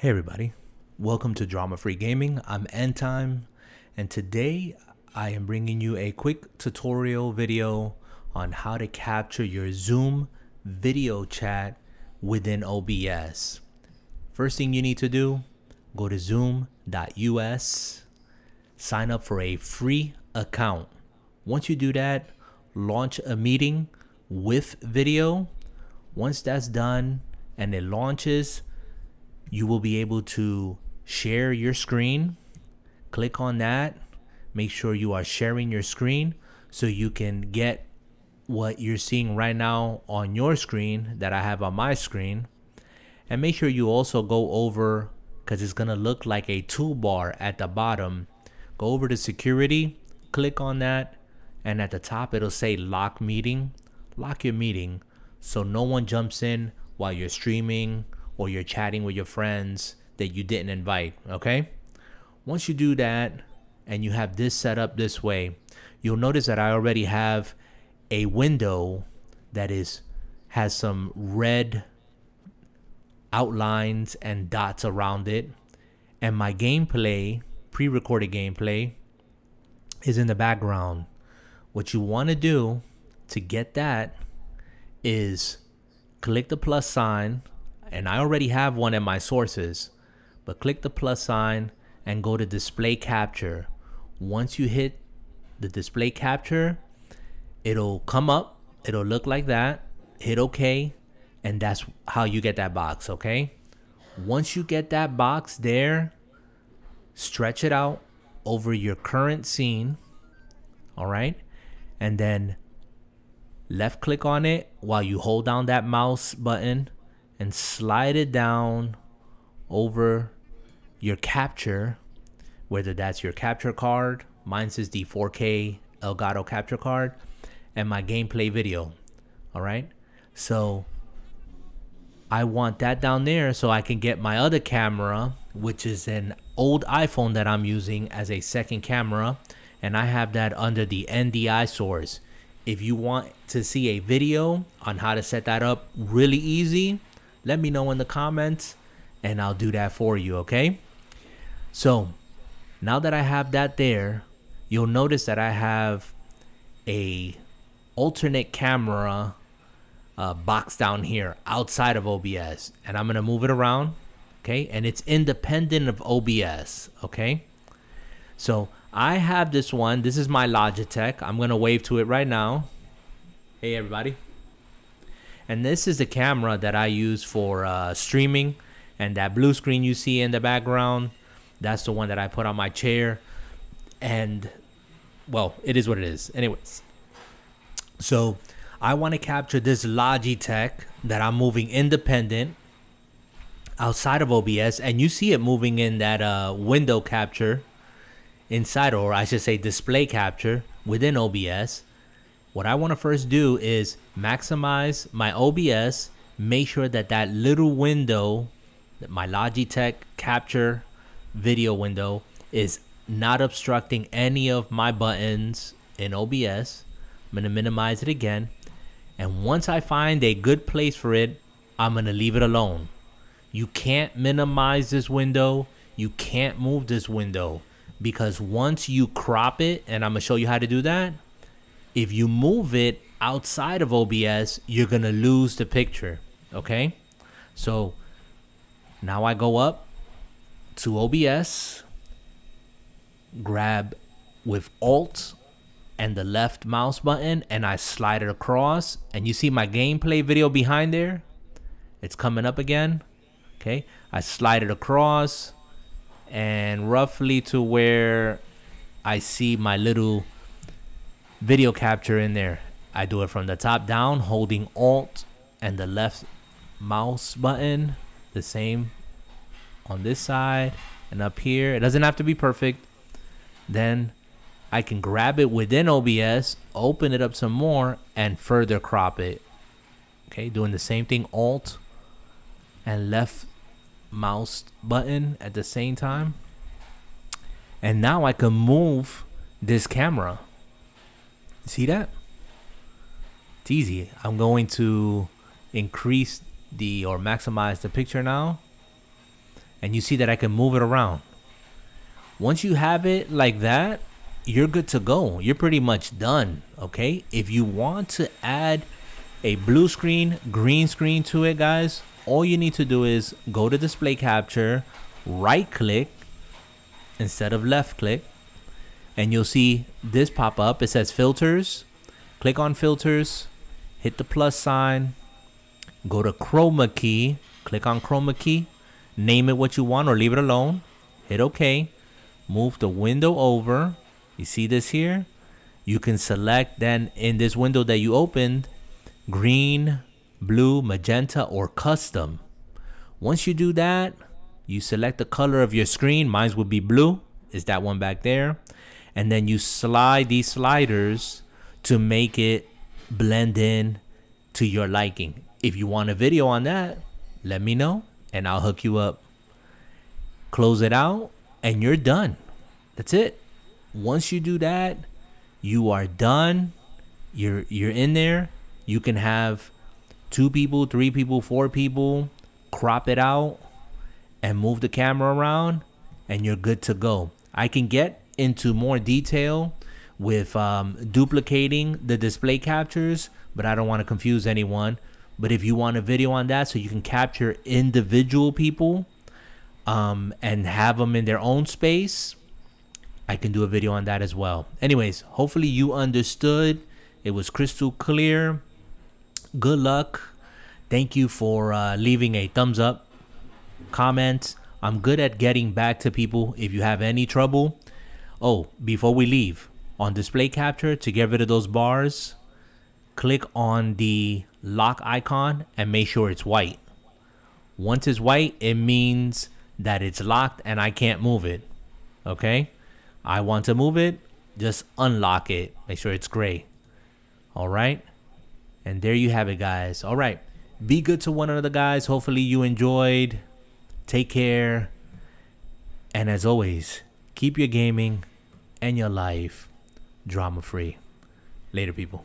Hey everybody, welcome to Drama Free Gaming. I'm Endtime, and today I am bringing you a quick tutorial video on how to capture your Zoom video chat within OBS. First thing you need to do, go to zoom.us, sign up for a free account. Once you do that, launch a meeting with video. Once that's done and it launches, you will be able to share your screen. Click on that. Make sure you are sharing your screen so you can get what you're seeing right now on your screen that I have on my screen. And make sure you also go over, because it's going to look like a toolbar at the bottom. Go over to security, click on that, and at the top it'll say lock meeting. Lock your meeting so no one jumps in while you're streaming or you're chatting with your friends that you didn't invite, okay? Once you do that and you have this set up this way, you'll notice that I already have a window that has some red outlines and dots around it, and my gameplay, pre-recorded gameplay, is in the background. What you want to do to get that is click the plus sign, and I already have one in my sources, but click the plus sign and go to display capture. Once you hit the display capture, it'll come up, it'll look like that. Hit OK, and that's how you get that box, okay? Once you get that box there, stretch it out over your current scene, all right? And then left click on it while you hold down that mouse button and slide it down over your capture, whether that's your capture card. Mine says the 4K Elgato capture card, and my gameplay video. All right, so I want that down there so I can get my other camera, which is an old iPhone that I'm using as a second camera, and I have that under the NDI source. If you want to see a video on how to set that up really easy, let me know in the comments and I'll do that for you, okay? So now that I have that there, you'll notice that I have a alternate camera box down here outside of OBS, and I'm gonna move it around, okay? And it's independent of OBS, okay? So I have this one. This is my Logitech. I'm gonna wave to it right now. Hey everybody. And this is the camera that I use for streaming, and that blue screen you see in the background, that's the one that I put on my chair. And well, it is what it is. Anyways, so I want to capture this Logitech that I'm moving independent outside of OBS, and you see it moving in that window capture inside, or I should say display capture within OBS. What I want to first do is maximize my OBS, make sure that that little window, that my Logitech capture video window, is not obstructing any of my buttons in OBS. I'm going to minimize it again. And once I find a good place for it, I'm going to leave it alone. You can't minimize this window. You can't move this window, because once you crop it, and I'm going to show you how to do that, if you move it outside of OBS, you're going to lose the picture, okay? So now I go up to OBS, grab with Alt and the left mouse button, and I slide it across, and you see my gameplay video behind there. It's coming up again, okay? I slide it across and roughly to where I see my little video capture in there. I do it from the top down, holding Alt and the left mouse button. The same on this side and up here. It doesn't have to be perfect. Then I can grab it within OBS, open it up some more, and further crop it. Okay, doing the same thing, Alt and left mouse button at the same time. And now I can move this camera. See that? It's easy. I'm going to increase or maximize the picture now. And you see that I can move it around. Once you have it like that, you're good to go. You're pretty much done, okay? If you want to add a blue screen, green screen to it, guys, all you need to do is go to display capture, right click instead of left click, and you'll see this pop up. It says filters. Click on filters, hit the plus sign, go to chroma key, click on chroma key, name it what you want or leave it alone, hit OK, move the window over. You see this here? You can select then in this window that you opened, green, blue, magenta, or custom. Once you do that, you select the color of your screen. Mine would be blue, is that one back there. And then you slide these sliders to make it blend in to your liking. If you want a video on that, let me know and I'll hook you up. Close it out and you're done. That's it. Once you do that, you are done. You're in there. You can have 2 people, 3 people, 4 people, crop it out and move the camera around and you're good to go. I can get into more detail with duplicating the display captures, but I don't want to confuse anyone. But if you want a video on that so you can capture individual people and have them in their own space, I can do a video on that as well. Anyways, hopefully you understood. It was crystal clear. Good luck. Thank you for leaving a thumbs up, comment. I'm good at getting back to people if you have any trouble. Oh, before we leave, on display capture, to get rid of those bars, click on the lock icon and make sure it's white. Once it's white, it means that it's locked and I can't move it. Okay? I want to move it, just unlock it. Make sure it's gray. All right? And there you have it, guys. All right. Be good to one another, guys. Hopefully you enjoyed. Take care. And as always, keep your gaming and your life drama free. Later, people.